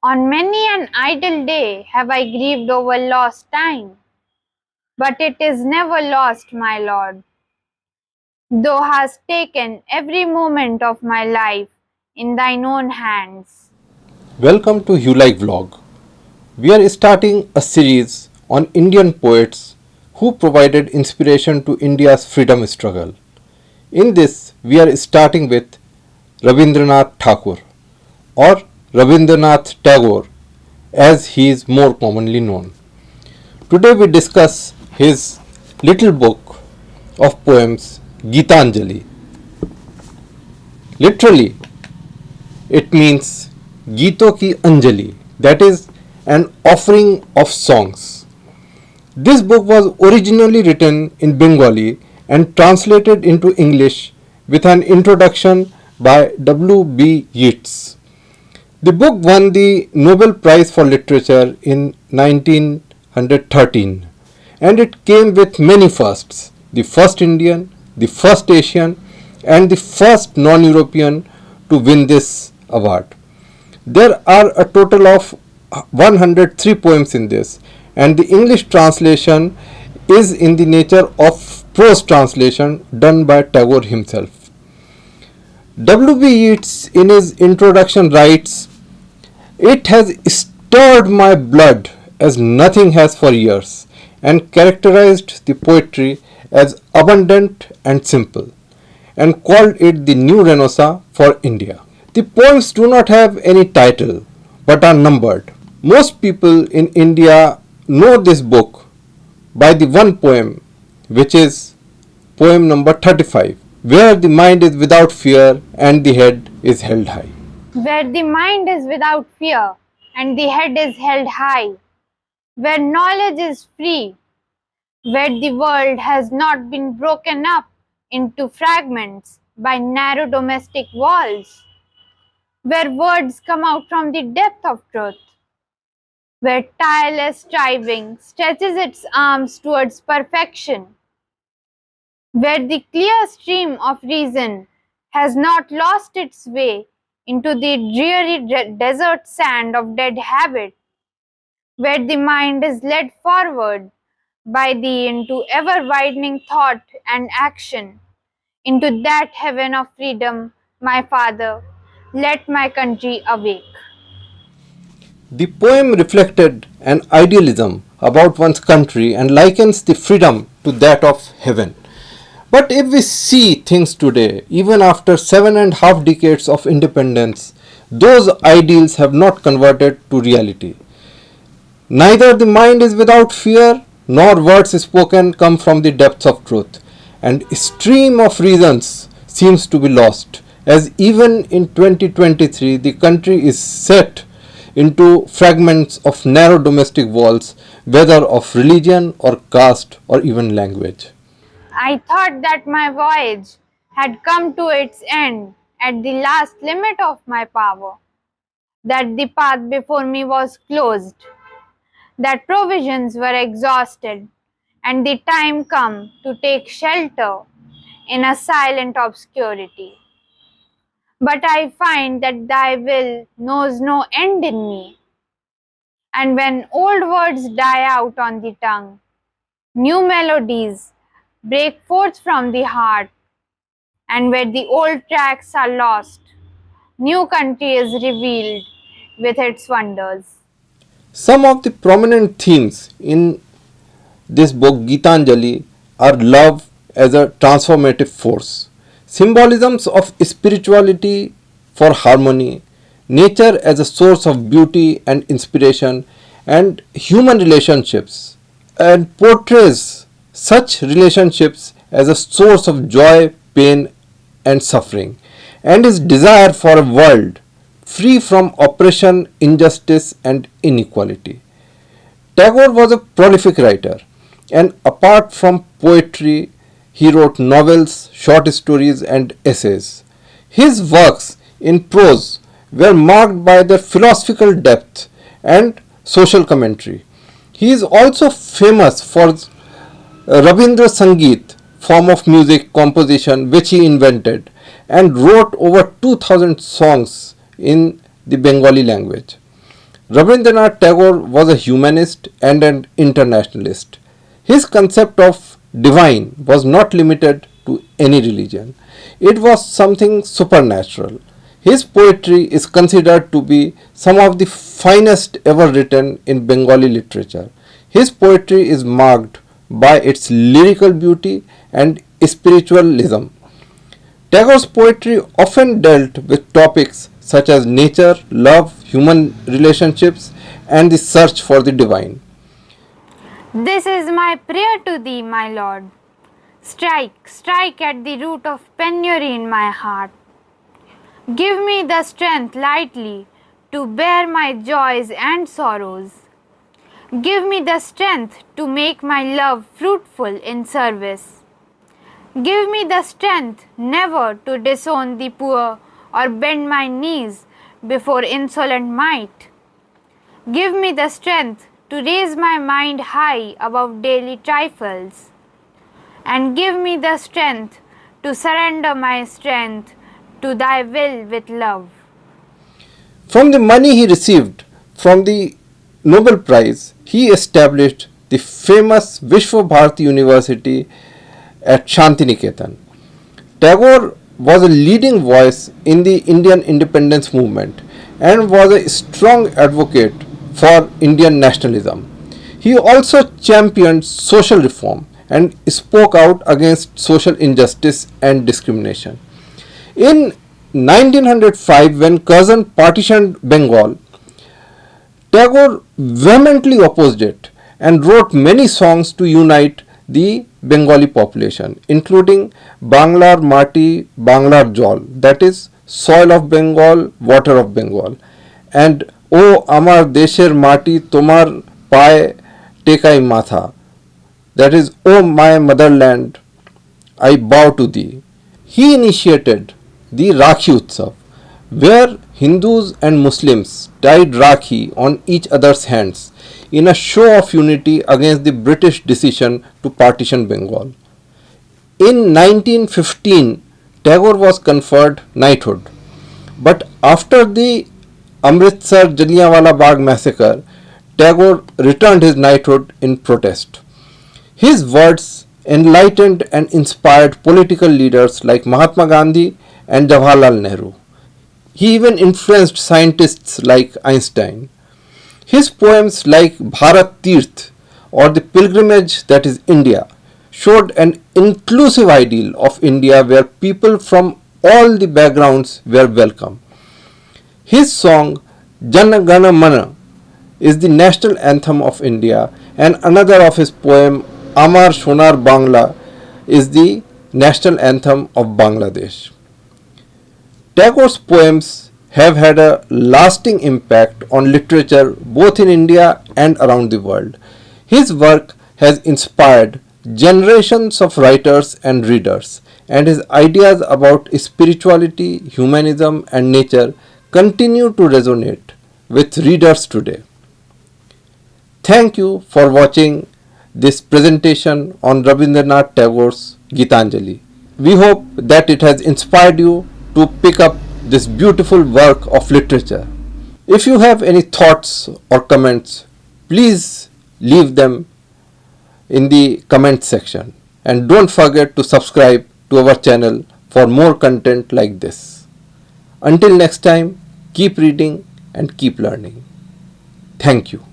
On many an idle day have I grieved over lost time, but it is never lost, my Lord. Thou hast taken every moment of my life in thine own hands. Welcome to Hulike Vlog. We are starting a series on Indian poets who provided inspiration to India's freedom struggle. In this, we are starting with Rabindranath Tagore or Rabindranath Tagore as he is more commonly known. Today we discuss his little book of poems Gitanjali. Literally, it means Gito ki Anjali, that is, an offering of songs. This book was originally written in Bengali and translated into English with an introduction by W. B. Yeats. The book won the Nobel Prize for Literature in 1913 and it came with many firsts: the first Indian, the first Asian, and the first non European to win this award. There are a total of 103 poems in this, and the English translation is in the nature of prose translation done by Tagore himself. W. B. Yeats in his introduction writes, "It has stirred my blood as nothing has for years, and characterized the poetry as abundant and simple, and called it the new Renaissance for India." The poems do not have any title but are numbered. Most people in India know this book by the one poem, which is poem number 35, where the mind is without fear and the head is held high. Where the mind is without fear and the head is held high, where knowledge is free, where the world has not been broken up into fragments by narrow domestic walls, where words come out from the depth of truth, where tireless striving stretches its arms towards perfection, where the clear stream of reason has not lost its way into the dreary desert sand of dead habit, where the mind is led forward by thee into ever widening thought and action, into that heaven of freedom, my Father, let my country awake. The poem reflected an idealism about one's country and likens the freedom to that of heaven. But if we see things today, even after 7.5 decades of independence, those ideals have not converted to reality. Neither the mind is without fear, nor words spoken come from the depths of truth, and stream of reasons seems to be lost, as even in 2023 the country is set into fragments of narrow domestic walls, whether of religion or caste or even language. I thought that my voyage had come to its end at the last limit of my power, that the path before me was closed, that provisions were exhausted, and the time come to take shelter in a silent obscurity. But I find that thy will knows no end in me, and when old words die out on the tongue, new melodies break forth from the heart, and where the old tracks are lost, new country is revealed with its wonders. Some of the prominent themes in this book Gitanjali are love as a transformative force, symbolisms of spirituality for harmony, nature as a source of beauty and inspiration, and human relationships, and portrays such relationships as a source of joy, pain, and suffering, and his desire for a world free from oppression, injustice, and inequality. Tagore was a prolific writer, and apart from poetry, he wrote novels, short stories, and essays. His works in prose were marked by their philosophical depth and social commentary. He is also famous for Rabindra Sangeet, form of music composition which he invented, and wrote over 2000 songs in the Bengali language. Rabindranath Tagore was a humanist and an internationalist. His concept of divine was not limited to any religion. It was something supernatural. His poetry is considered to be some of the finest ever written in Bengali literature. His poetry is marked by its lyrical beauty and spiritualism. Tagore's poetry often dealt with topics such as nature, love, human relationships, and the search for the divine. This is my prayer to thee, my Lord. Strike, strike at the root of penury in my heart. Give me the strength lightly to bear my joys and sorrows. Give me the strength to make my love fruitful in service. Give me the strength never to disown the poor or bend my knees before insolent might. Give me the strength to raise my mind high above daily trifles. And give me the strength to surrender my strength to thy will with love. From the money he received from the Nobel Prize, he established the famous Vishwa Bharati University at Shantiniketan. Tagore was a leading voice in the Indian independence movement and was a strong advocate for Indian nationalism. He also championed social reform and spoke out against social injustice and discrimination. In 1905, when Curzon partitioned Bengal, Tagore vehemently opposed it and wrote many songs to unite the Bengali population, including Banglar Mati, Banglar Jol, that is, soil of Bengal, water of Bengal, and O Amar Desher Mati Tomar Paye Tekai Matha, that is, O my motherland, I bow to thee. He initiated the Rakhi Utsav, where Hindus and Muslims tied Rakhi on each other's hands in a show of unity against the British decision to partition Bengal. In 1915, Tagore was conferred knighthood, but after the Amritsar Jallianwala Bagh massacre, Tagore returned his knighthood in protest. His words enlightened and inspired political leaders like Mahatma Gandhi and Jawaharlal Nehru. He even influenced scientists like Einstein. His poems like Bharat Tirth or The Pilgrimage That is India showed an inclusive ideal of India where people from all the backgrounds were welcome. His song Jana Gana Mana is the national anthem of India, and another of his poem Amar Sonar Bangla is the national anthem of Bangladesh. Tagore's poems have had a lasting impact on literature both in India and around the world. His work has inspired generations of writers and readers, and his ideas about spirituality, humanism, and nature continue to resonate with readers today. Thank you for watching this presentation on Rabindranath Tagore's Gitanjali. We hope that it has inspired you to pick up this beautiful work of literature. If you have any thoughts or comments, please leave them in the comment section, and don't forget to subscribe to our channel for more content like this. Until next time, keep reading and keep learning. Thank you.